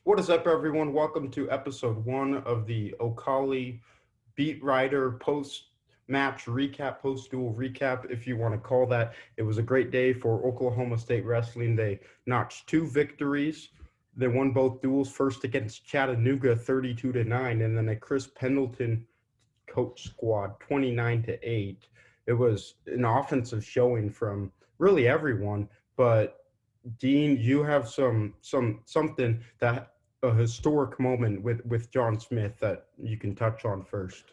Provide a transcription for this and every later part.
What is up, everyone? Welcome to episode one of the Okali Beat Writer post match recap, post duel recap, if you want to call that. It was a great day for Oklahoma State Wrestling. They notched two victories. They won both duels, first against Chattanooga 32-9, and then a Chris Pendleton coach squad 29-8. It was an offensive showing from really everyone, but Dean, you have something that a historic moment with John Smith that you can touch on first.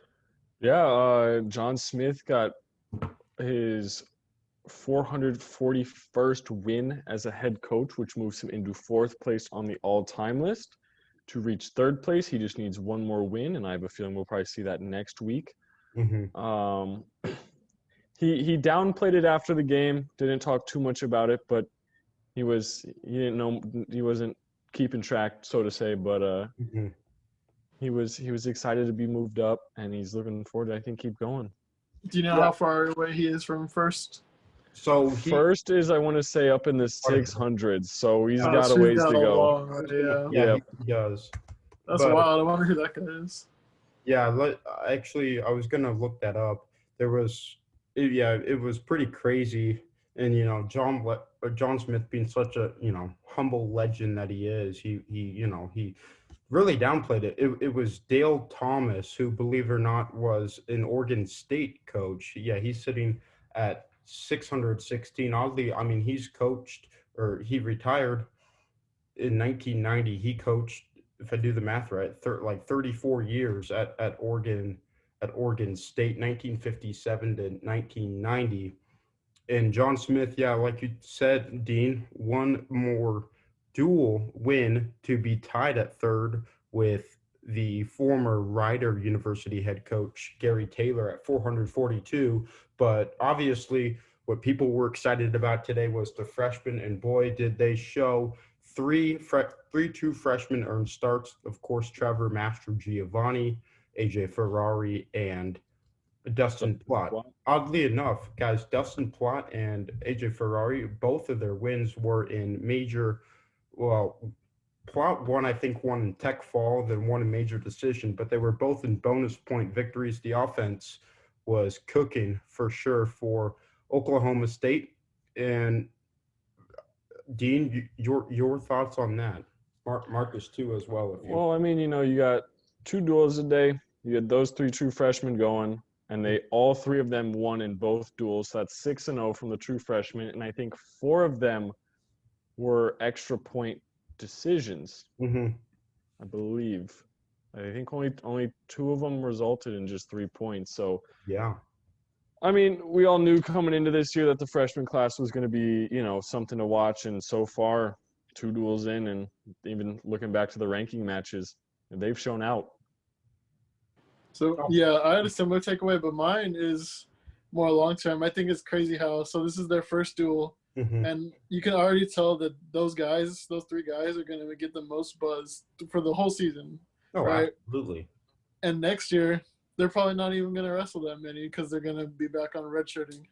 Yeah, John Smith got his 441st win as a head coach, which moves him into fourth place on the all-time list. To reach third place, he just needs one more win, and I have a feeling we'll probably see that next week. Mm-hmm. He downplayed it after the game, didn't talk too much about it, but he wasn't keeping track, so to say, but Mm-hmm. he was excited to be moved up, and he's looking forward to, I think, keep going. Do you know how far away he is from first? So first is, I want to say, up in the 600s, so he's got a so ways got to a go. long way, yeah, he does. That's But, wild. I wonder who that guy is. Yeah, actually, I was gonna look that up. It was pretty crazy, and John Smith being such a humble legend that he is, he really downplayed it. It was Dale Thomas, who, believe it or not, was an Oregon State coach. Yeah, he's sitting at 616. Oddly, I mean, he retired in 1990. He coached, if I do the math right, like 34 years at Oregon State, 1957 to 1990. And John Smith, yeah, like you said, Dean, one more dual win to be tied at third with the former Rider University head coach Gary Taylor at 442. But obviously, what people were excited about today was the freshmen, and boy, did they show. Three true freshmen earned starts. Of course, Trevor Master Giovanni, AJ Ferrari, and Dustin Plott. Oddly enough, guys, Dustin Plott and AJ Ferrari, both of their wins were in major. Well, Plott won, I think, one in Tech Fall, then one in major decision, but they were both in bonus point victories. The offense was cooking for sure for Oklahoma State. And Dean, your thoughts on that? Marcus too, as well. Well, I mean, you got two duels a day. You had those three true freshmen going, and all three of them won in both duels. So that's 6-0 from the true freshmen, and I think four of them were extra point decisions. Mm-hmm. I believe. I think only two of them resulted in just 3 points. So yeah. I mean, we all knew coming into this year that the freshman class was going to be, something to watch. And so far, two duels in, and even looking back to the ranking matches, they've shown out. So, yeah, I had a similar takeaway, but mine is more long-term. I think it's crazy so this is their first duel, and you can already tell that those three guys, are going to get the most buzz for the whole season. Oh, right? Absolutely. And next year, they're probably not even going to wrestle that many because they're going to be back on redshirting.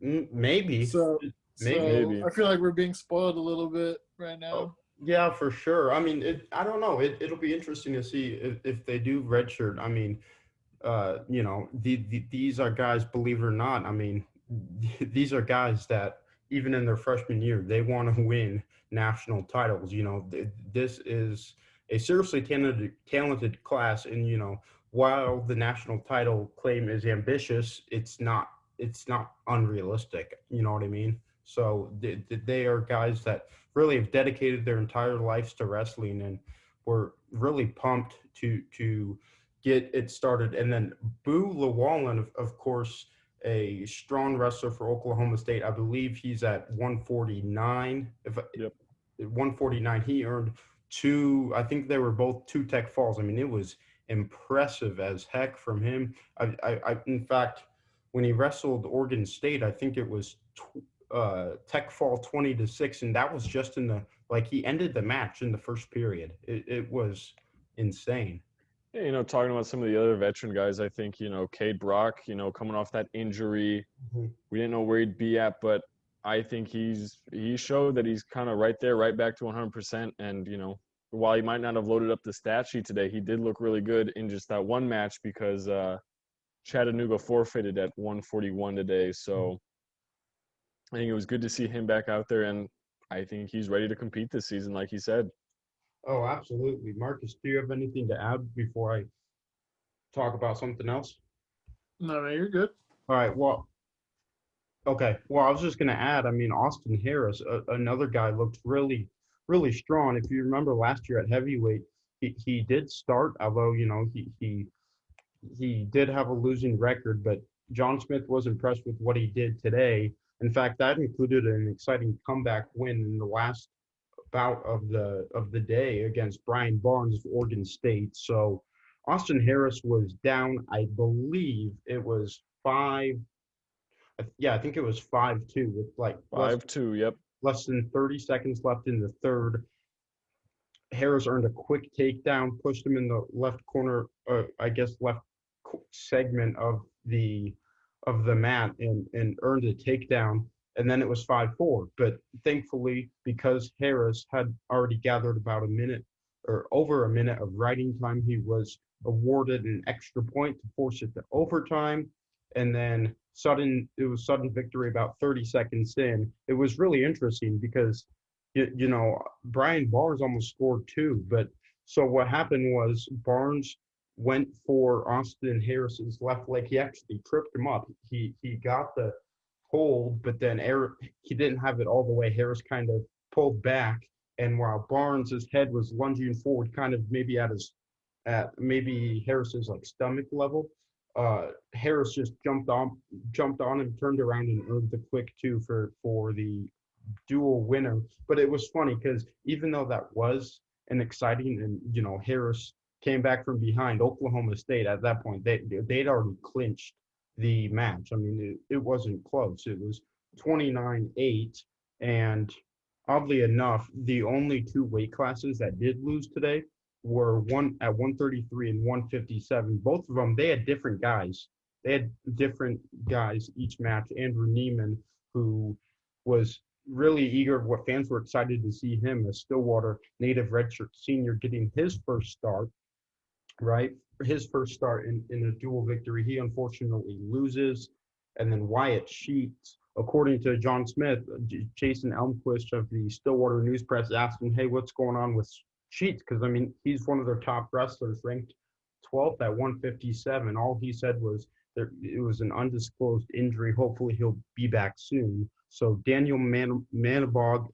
Maybe. So maybe. I feel like we're being spoiled a little bit right now. Oh, yeah, for sure. I mean, I don't know. It'll be interesting to see if they do redshirt. I mean, these are guys, believe it or not, I mean, these are guys that even in their freshman year, they want to win national titles. This is a seriously talented class, and while the national title claim is ambitious, it's not unrealistic. You know what I mean? So they are guys that really have dedicated their entire lives to wrestling, and we're really pumped to get it started. And then Boo Llewellyn, of course, a strong wrestler for Oklahoma State. I believe he's at 149. 149, he earned two. I think they were both two Tech Falls. I mean, it was impressive as heck from him. I in fact, when he wrestled Oregon State, I think it was Tech Fall 20-6, and that was just he ended the match in the first period. It was insane. Yeah, talking about some of the other veteran guys, I think, Cade Brock, coming off that injury, we didn't know where he'd be at, but I think he showed that he's kind of right there, right back to 100%. And, while he might not have loaded up the stat sheet today, he did look really good in just that one match because Chattanooga forfeited at 141 today. So I think it was good to see him back out there, and I think he's ready to compete this season, like he said. Oh, absolutely. Marcus, do you have anything to add before I talk about something else? No, you're good. All right. Well, okay. Well, I was just going to add, I mean, Austin Harris, another guy, looked really, really strong. If you remember last year at heavyweight, he did start, although, he did have a losing record, but John Smith was impressed with what he did today. In fact, that included an exciting comeback win in the last bout of the day against Brian Barnes of Oregon State. So Austin Harris was down, I believe it was five. Yeah, I think it was 5-2 with like 5-2, yep. less than 30 seconds left in the third. Harris earned a quick takedown, pushed him in the left corner, I guess left segment of the mat, and earned a takedown. And then it was 5-4. But thankfully, because Harris had already gathered about a minute or over a minute of riding time, he was awarded an extra point to force it to overtime. And then it was sudden victory about 30 seconds in. It was really interesting because Brian Barnes almost scored two, but so what happened was Barnes went for Austin Harris's left leg. He actually tripped him up. He got the hold, but then he didn't have it all the way. Harris kind of pulled back, and while Barnes's head was lunging forward, kind of maybe at maybe Harris's like stomach level, Harris just jumped on him, turned around, and earned the quick two for the dual winner. But it was funny because even though that was an exciting, and Harris came back from behind, Oklahoma State at that point they'd already clinched the match. I mean, it wasn't close. It was 29-8, and oddly enough, the only two weight classes that did lose today were one at 133 and 157. Both of them, they had different guys. They had different guys each match. Andrew Neiman, who was really eager, what fans were excited to see him, a Stillwater native redshirt senior, getting his first start, right? His first start in a dual victory. He unfortunately loses. And then Wyatt Sheets, according to John Smith, Jason Elmquist of the Stillwater News Press asked him, hey, what's going on with Sheets? Because, I mean, he's one of their top wrestlers, ranked 12th at 157. All he said was it was an undisclosed injury. Hopefully he'll be back soon. So Daniel Manabog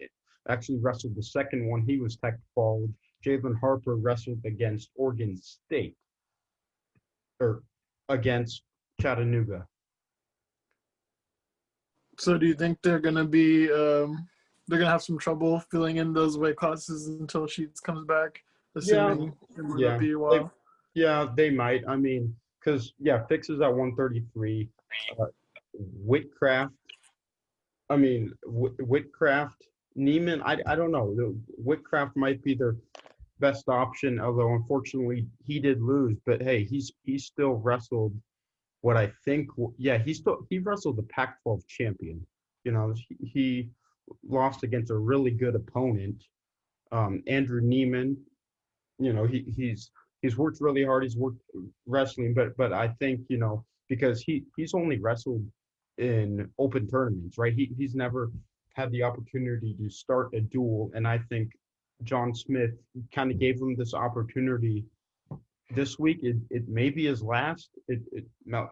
actually wrestled the second one. He was tech fouled. Jalen Harper wrestled against Oregon State, or against Chattanooga. So do you think they're going to be they're going to have some trouble filling in those weight classes until Sheets comes back, assuming it'll be a while? They might. I mean, because, Fix is at 133. Whitcraft, Neiman, I don't know. Whitcraft might be their best option, although unfortunately he did lose. But hey, he's still wrestled what I think. He wrestled the Pac-12 champion. He lost against a really good opponent, Andrew Neiman. He's worked really hard. He's worked wrestling, but I think because he's only wrestled in open tournaments, right? He's never had the opportunity to start a duel, and I think John Smith kind of gave him this opportunity this week. It may be his last. It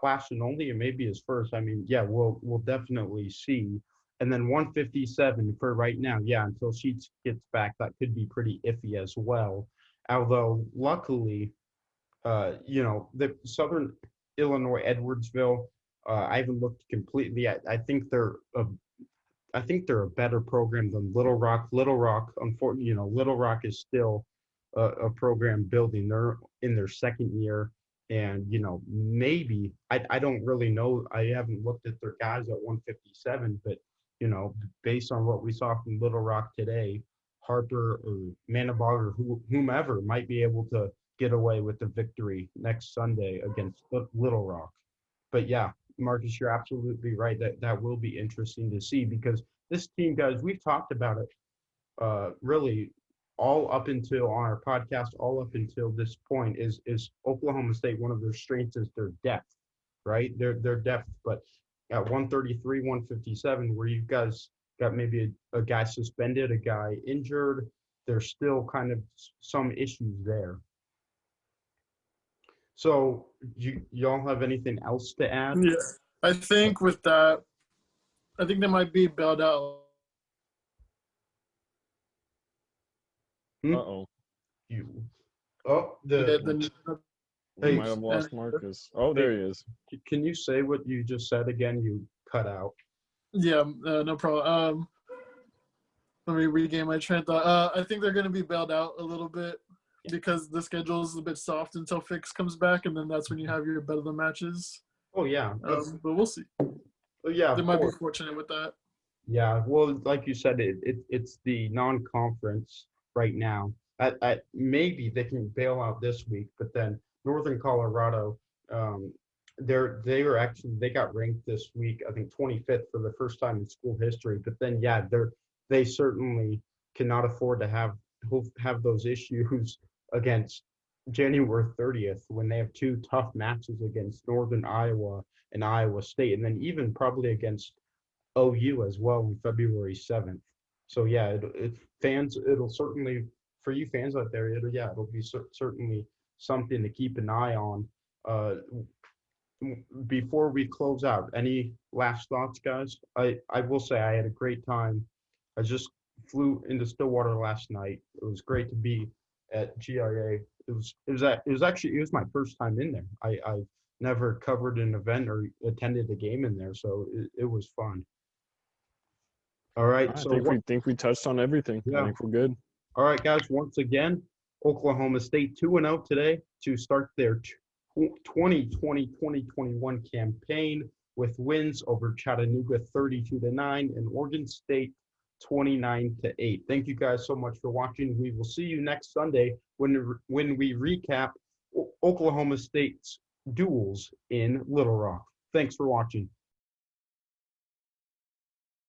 last and only. It may be his first. I mean, we'll definitely see. And then 157 for right now. Until Sheets gets back, that could be pretty iffy as well. Although luckily, the Southern Illinois Edwardsville, I haven't looked completely. I think they're a better program than Little Rock. Little Rock, unfortunately, Little Rock is still a program building. They're in their second year, and maybe I don't really know. I haven't looked at their guys at 157, but based on what we saw from Little Rock today, Harper or Manabog or whomever might be able to get away with the victory next Sunday against Little Rock. But Marcus, you're absolutely right. That will be interesting to see, because this team, guys, we've talked about it really all up until on our podcast, all up until this point, is Oklahoma State, one of their strengths is their depth, right? Their depth. But at 133, 157, where you guys got maybe a guy suspended, a guy injured, there's still kind of some issues there. So y'all have anything else to add? Yeah, I think with that, I think they might be bailed out. Uh-oh. The We Hey, might have lost Marcus. Oh, there he is. can you say what you just said again? You cut out. Yeah, no problem. Let me regain my train of thought. I think they're going to be bailed out a little bit because the schedule is a bit soft until Fix comes back, and then that's when you have your better than matches. Oh yeah. But we'll see. Yeah, They might be fortunate with that. Yeah, well, like you said, it's the non-conference right now. Maybe they can bail out this week, but then Northern Colorado, they got ranked this week, I think 25th for the first time in school history. But then yeah, they certainly cannot afford to have those issues against January 30th when they have two tough matches against Northern Iowa and Iowa State, and then even probably against OU as well on February 7th. So yeah, it'll certainly, for you fans out there, it'll be certainly something to keep an eye on. Before we close out, any last thoughts, guys? I will say I had a great time. I just flew into Stillwater last night. It was great to be at GIA. It was my first time in there. I never covered an event or attended a game in there, so it was fun. All right. I think we touched on everything. Yeah. I think we're good. All right, guys. Once again, Oklahoma State 2-0 today to start their 2020-2021 campaign with wins over Chattanooga 32-9 and Oregon State 29-8. Thank you guys so much for watching. We will see you next Sunday when we recap Oklahoma State's duels in Little Rock. Thanks for watching.